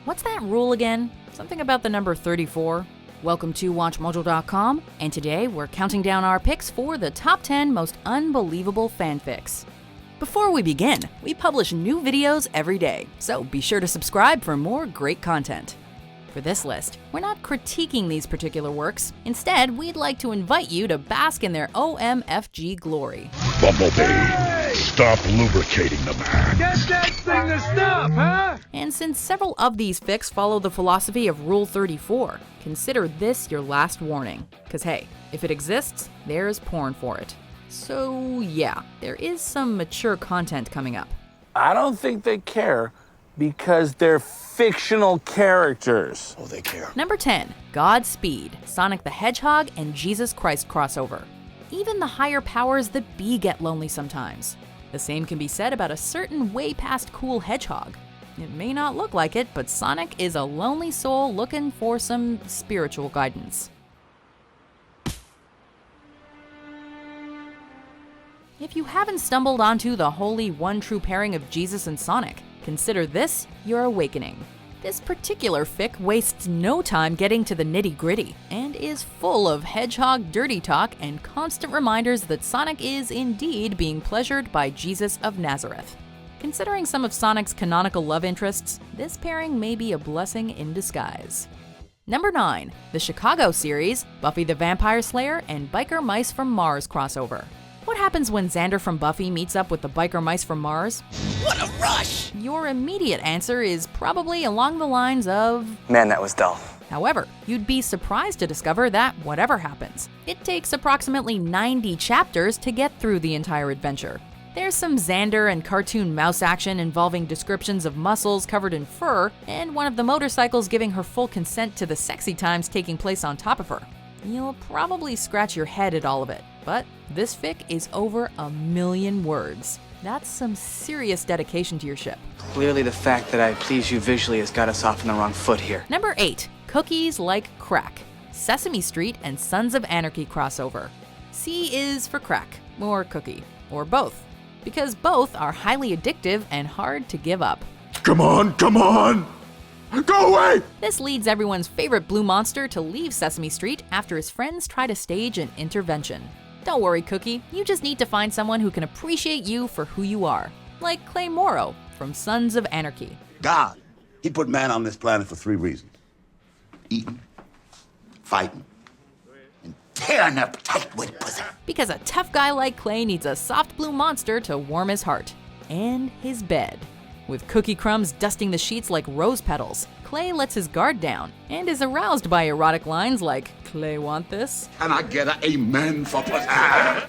What's that rule again? Something about the number 34? Welcome to WatchMojo.com, and today we're counting down our picks for the top 10 most unbelievable fanfics. Before we begin, we publish new videos every day, so be sure to subscribe for more great content. For this list, we're not critiquing these particular works. Instead, we'd like to invite you to bask in their OMFG glory. Bumblebee, stop lubricating the man. Get that thing to stop, huh? And since several of these fics follow the philosophy of Rule 34, consider this your last warning. Cause hey, if it exists, there's porn for it. So yeah, there is some mature content coming up. I don't think they care because they're fictional characters. Oh, they care. Number 10, Godspeed, Sonic the Hedgehog and Jesus Christ crossover. Even the higher powers that be get lonely sometimes. The same can be said about a certain way past cool hedgehog. It may not look like it, but Sonic is a lonely soul looking for some spiritual guidance. If you haven't stumbled onto the holy one true pairing of Jesus and Sonic, consider this your awakening. This particular fic wastes no time getting to the nitty-gritty and is full of hedgehog dirty talk and constant reminders that Sonic is indeed being pleasured by Jesus of Nazareth. Considering some of Sonic's canonical love interests, this pairing may be a blessing in disguise. Number 9, the Chicago series, Buffy the Vampire Slayer and Biker Mice from Mars crossover. What happens when Xander from Buffy meets up with the biker mice from Mars? What a rush! Your immediate answer is probably along the lines of, Man, that was dull. However, you'd be surprised to discover that whatever happens, it takes approximately 90 chapters to get through the entire adventure. There's some Xander and cartoon mouse action involving descriptions of muscles covered in fur, and one of the motorcycles giving her full consent to the sexy times taking place on top of her. You'll probably scratch your head at all of it, but this fic is over 1 million words. That's some serious dedication to your ship. Clearly the fact that I please you visually has got us off on the wrong foot here. Number 8, Cookies Like Crack, Sesame Street and Sons of Anarchy crossover. C is for crack, or cookie, or both, because both are highly addictive and hard to give up. Come on, come on! Go away! This leads everyone's favorite blue monster to leave Sesame Street after his friends try to stage an intervention. Don't worry, Cookie, you just need to find someone who can appreciate you for who you are, like Clay Morrow from Sons of Anarchy. God, he put man on this planet for 3 reasons. Eating, fighting, and tearing up tight with pussy. Because a tough guy like Clay needs a soft blue monster to warm his heart. And his bed. With Cookie Crumbs dusting the sheets like rose petals, Clay lets his guard down and is aroused by erotic lines like, "Clay want this?" Can I get an amen for pussy?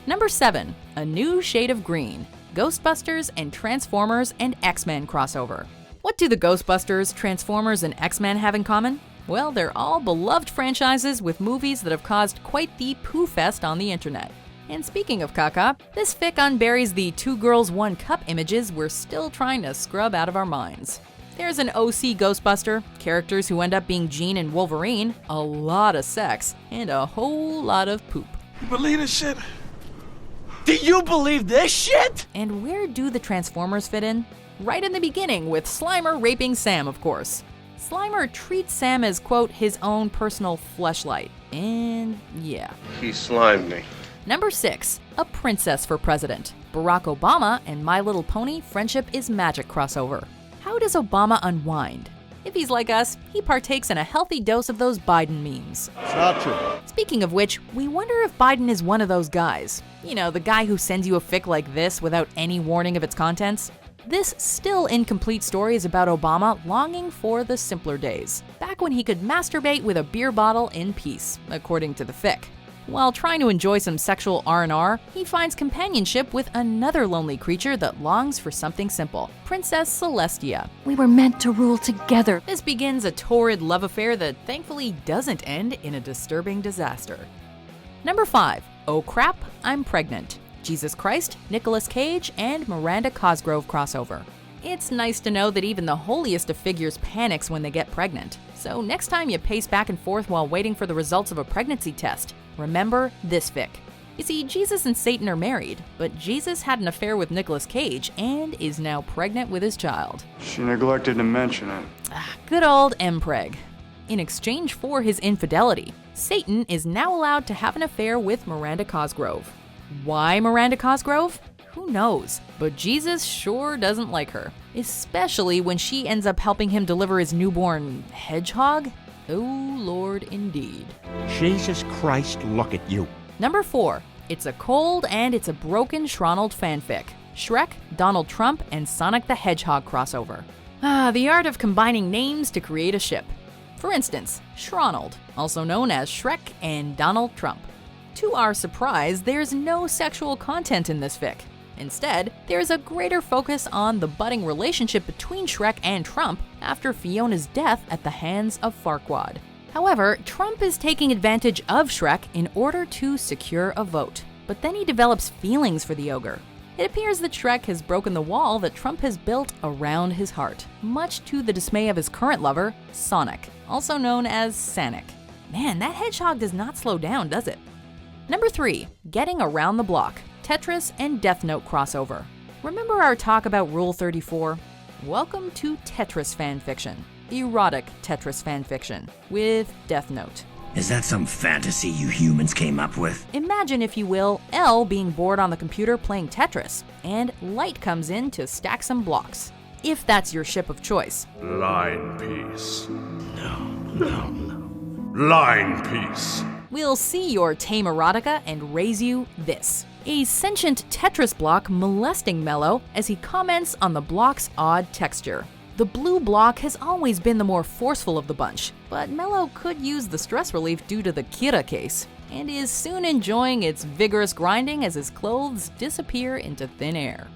Number 7, A New Shade of Green, Ghostbusters and Transformers and X-Men crossover. What do the Ghostbusters, Transformers, and X-Men have in common? Well, they're all beloved franchises with movies that have caused quite the poo fest on the internet. And speaking of caca, this fic unburies the 2 girls 1 cup images we're still trying to scrub out of our minds. There's an OC Ghostbuster, characters who end up being Jean and Wolverine, a lot of sex, and a whole lot of poop. You believe this shit? Do you believe this shit? And where do the Transformers fit in? Right in the beginning, with Slimer raping Sam, of course. Slimer treats Sam as, quote, his own personal fleshlight. And yeah. He slimed me. Number 6, A Princess for President, Barack Obama and My Little Pony Friendship is Magic crossover. How does Obama unwind? If he's like us, he partakes in a healthy dose of those Biden memes. It's not true. Speaking of which, we wonder if Biden is one of those guys. You know, the guy who sends you a fic like this without any warning of its contents? This still incomplete story is about Obama longing for the simpler days, back when he could masturbate with a beer bottle in peace, according to the fic. While trying to enjoy some sexual R&R, he finds companionship with another lonely creature that longs for something simple, Princess Celestia. We were meant to rule together. This begins a torrid love affair that thankfully doesn't end in a disturbing disaster. Number 5, Oh Crap, I'm Pregnant, Jesus Christ, Nicolas Cage, and Miranda Cosgrove crossover. It's nice to know that even the holiest of figures panics when they get pregnant. So next time you pace back and forth while waiting for the results of a pregnancy test, remember this fic. You see, Jesus and Satan are married, but Jesus had an affair with Nicolas Cage and is now pregnant with his child. She neglected to mention it. Good old Mpreg. In exchange for his infidelity, Satan is now allowed to have an affair with Miranda Cosgrove. Why Miranda Cosgrove? Who knows, but Jesus sure doesn't like her, especially when she ends up helping him deliver his newborn Hedgehog. Oh Lord, indeed. Jesus Christ, look at you. Number 4. It's a cold and it's a broken Shronald fanfic. Shrek, Donald Trump, and Sonic the Hedgehog crossover. The art of combining names to create a ship. For instance, Shronald, also known as Shrek and Donald Trump. To our surprise, there's no sexual content in this fic. Instead, there's a greater focus on the budding relationship between Shrek and Trump after Fiona's death at the hands of Farquaad. However, Trump is taking advantage of Shrek in order to secure a vote, but then he develops feelings for the ogre. It appears that Shrek has broken the wall that Trump has built around his heart, much to the dismay of his current lover, Sonic, also known as Sanic. Man, that hedgehog does not slow down, does it? Number 3, Getting Around the Block, Tetris and Death Note crossover. Remember our talk about Rule 34? Welcome to Tetris fanfiction. Erotic Tetris fanfiction with Death Note. Is that some fantasy you humans came up with? Imagine, if you will, Elle being bored on the computer playing Tetris, and Light comes in to stack some blocks. If that's your ship of choice. Line piece. No. Line piece. We'll see your tame erotica and raise you this. A sentient Tetris block molesting Mello as he comments on the block's odd texture. The blue block has always been the more forceful of the bunch, but Mello could use the stress relief due to the Kira case, and is soon enjoying its vigorous grinding as his clothes disappear into thin air.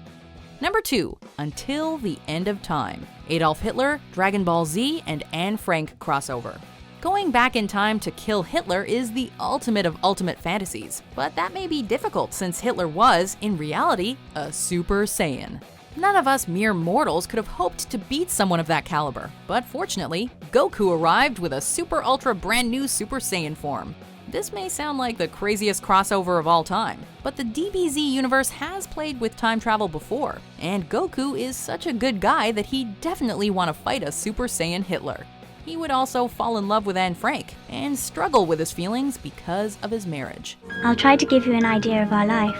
Number 2, Until the End of Time, Adolf Hitler, Dragon Ball Z, and Anne Frank crossover. Going back in time to kill Hitler is the ultimate of ultimate fantasies, but that may be difficult since Hitler was, in reality, a Super Saiyan. None of us mere mortals could have hoped to beat someone of that caliber, but fortunately, Goku arrived with a super ultra brand new Super Saiyan form. This may sound like the craziest crossover of all time, but the DBZ universe has played with time travel before, and Goku is such a good guy that he'd definitely want to fight a Super Saiyan Hitler. He would also fall in love with Anne Frank, and struggle with his feelings because of his marriage. I'll try to give you an idea of our life.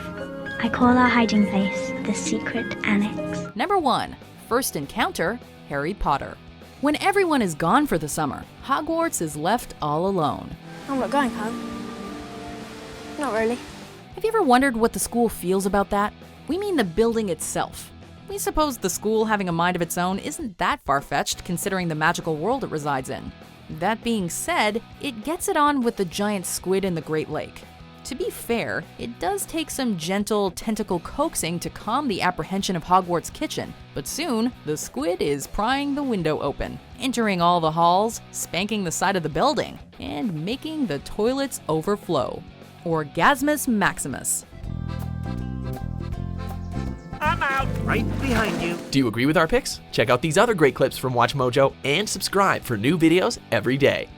I call our hiding place the Secret Annex. Number 1, First Encounter, Harry Potter. When everyone is gone for the summer, Hogwarts is left all alone. I'm not going home. Not really. Have you ever wondered what the school feels about that? We mean the building itself. We suppose the school having a mind of its own isn't that far-fetched considering the magical world it resides in. That being said, it gets it on with the giant squid in the Great Lake. To be fair, it does take some gentle tentacle coaxing to calm the apprehension of Hogwarts' kitchen, but soon, the squid is prying the window open, entering all the halls, spanking the side of the building, and making the toilets overflow. Orgasmus Maximus. I'm out. Right behind you. Do you agree with our picks? Check out these other great clips from WatchMojo and subscribe for new videos every day.